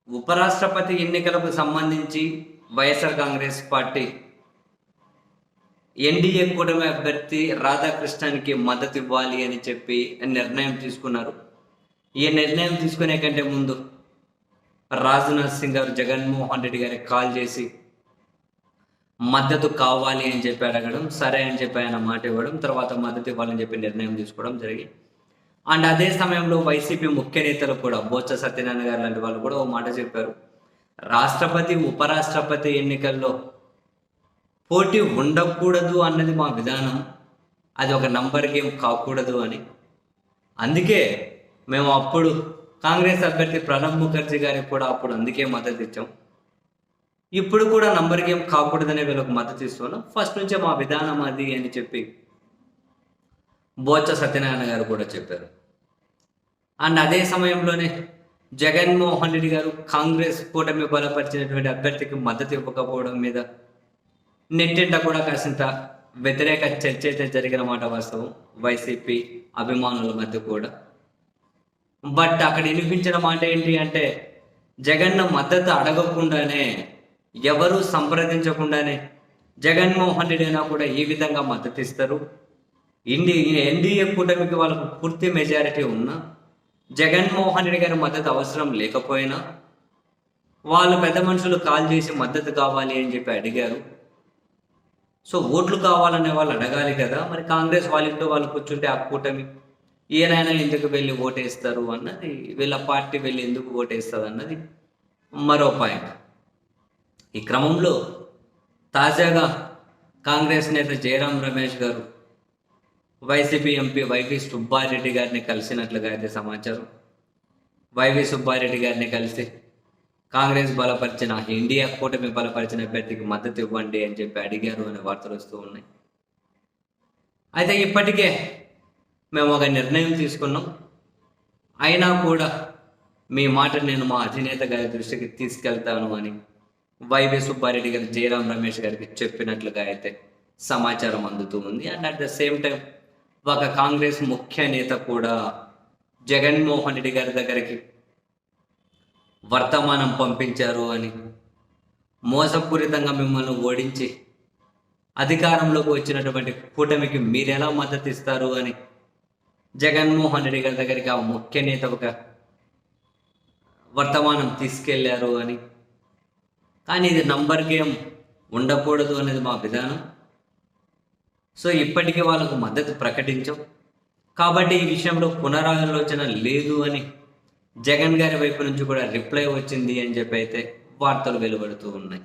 ఉపరాష్ట్రపతి ఎన్నికలకు సంబంధించి వైఎస్ఆర్ కాంగ్రెస్ పార్టీ ఎన్డీఏ కూటమి అభ్యర్థి రాధాకృష్ణన్కి మద్దతు ఇవ్వాలి అని చెప్పి నిర్ణయం తీసుకున్నారు. ఈ నిర్ణయం తీసుకునే కంటే ముందు రాజ్నాథ్ సింగ్ గారు జగన్మోహన్ రెడ్డి గారికి కాల్ చేసి మద్దతు కావాలి అని చెప్పి అడగడం, సరే అని చెప్పి ఆయన మాట ఇవ్వడం, తర్వాత మద్దతు ఇవ్వాలని చెప్పి నిర్ణయం తీసుకోవడం జరిగింది. అండ్ అదే సమయంలో వైసీపీ ముఖ్య నేతలు కూడా బొత్స సత్యనారాయణ గారు లాంటి వాళ్ళు కూడా ఓ మాట చెప్పారు. రాష్ట్రపతి ఉపరాష్ట్రపతి ఎన్నికల్లో పోటీ ఉండకూడదు అన్నది మా విధానం, అది ఒక నంబర్ గేమ్ కాకూడదు అని. అందుకే మేము అప్పుడు కాంగ్రెస్ అభ్యర్థి ప్రణబ్ ముఖర్జీ గారికి కూడా అప్పుడు అందుకే మద్దతు ఇచ్చాం. ఇప్పుడు కూడా నంబర్ గేమ్ కాకూడదనే వీళ్ళకి మద్దతు ఇస్తున్నాం. ఫస్ట్ నుంచే మా విధానం అది అని చెప్పి బొత్స సత్యనారాయణ గారు కూడా చెప్పారు. అండ్ అదే సమయంలోనే జగన్మోహన్ రెడ్డి గారు కాంగ్రెస్ కూటమి బలపరిచినటువంటి అభ్యర్థికి మద్దతు ఇవ్వకపోవడం మీద నెట్టింట కూడా కాసింత వ్యతిరేక చర్చ అయితే జరిగిన మాట వాస్తవం, వైసీపీ అభిమానుల మధ్య కూడా. బట్ అక్కడ వినిపించిన మాట ఏంటి అంటే, జగన్ మద్దతు అడగకుండానే, ఎవరు సంప్రదించకుండానే జగన్మోహన్ రెడ్డి అయినా కూడా ఈ విధంగా మద్దతు ఇస్తారు. ఎన్డీఏ కూటమికి వాళ్ళకు పూర్తి మెజారిటీ ఉన్నా, జగన్మోహన్ రెడ్డి గారి మద్దతు అవసరం లేకపోయినా వాళ్ళు పెద్ద మనుషులు కాల్ చేసి మద్దతు కావాలి అని చెప్పి అడిగారు. సో ఓట్లు కావాలనే వాళ్ళు అడగాలి కదా, మరి కాంగ్రెస్ వాళ్ళింటో వాళ్ళు కూర్చుంటే ఆ కూటమి ఈయనైనా ఎందుకు వెళ్ళి ఓటేస్తారు అన్నది, వీళ్ళ పార్టీ వెళ్ళి ఎందుకు ఓటేస్తుంది అన్నది మరో పాయింట్. ఈ క్రమంలో తాజాగా కాంగ్రెస్ నేత జయరాం రమేష్ గారు వైసీపీ ఎంపీ వైవి సుబ్బారెడ్డి గారిని కలిసినట్లుగా అయితే సమాచారం. వైవి సుబ్బారెడ్డి గారిని కలిసి కాంగ్రెస్ బలపరిచిన, ఇండియా కూటమి బలపరిచిన అభ్యర్థికి మద్దతు ఇవ్వండి అని చెప్పి అడిగారు అనే వార్తలు వస్తూ ఉన్నాయి. అయితే ఇప్పటికే మేము ఒక నిర్ణయం తీసుకున్నాం, అయినా కూడా మీ మాట నేను మా అధినేత గారి దృష్టికి తీసుకెళ్తాను అని వైవి సుబ్బారెడ్డి గారు జయరాం రమేష్ గారికి చెప్పినట్లుగా అయితే సమాచారం అందుతూ ఉంది. And at the same time ఒక కాంగ్రెస్ ముఖ్య నేత కూడా జగన్మోహన్ రెడ్డి గారి దగ్గరికి వర్తమానం పంపించారు అని, మోసపూరితంగా మిమ్మల్ని ఓడించి అధికారంలోకి వచ్చినటువంటి కూటమికి మీరెలా మద్దతు ఇస్తారు అని జగన్మోహన్ రెడ్డి గారి దగ్గరికి ఆ ముఖ్య నేత ఒక వర్తమానం తీసుకెళ్లారు అని. కానీ ఇది నంబర్ గేమ్ ఉండకూడదు అనేది మా విధానం. సో ఇప్పటికీ వాళ్ళకు మద్దతు ప్రకటించాం కాబట్టి ఈ విషయంలో పునరాలోచన లేదు అని జగన్ గారి వైపు నుంచి కూడా రిప్లై వచ్చింది అని చెప్పి అయితే వార్తలు వెలువడుతూ ఉన్నాయి.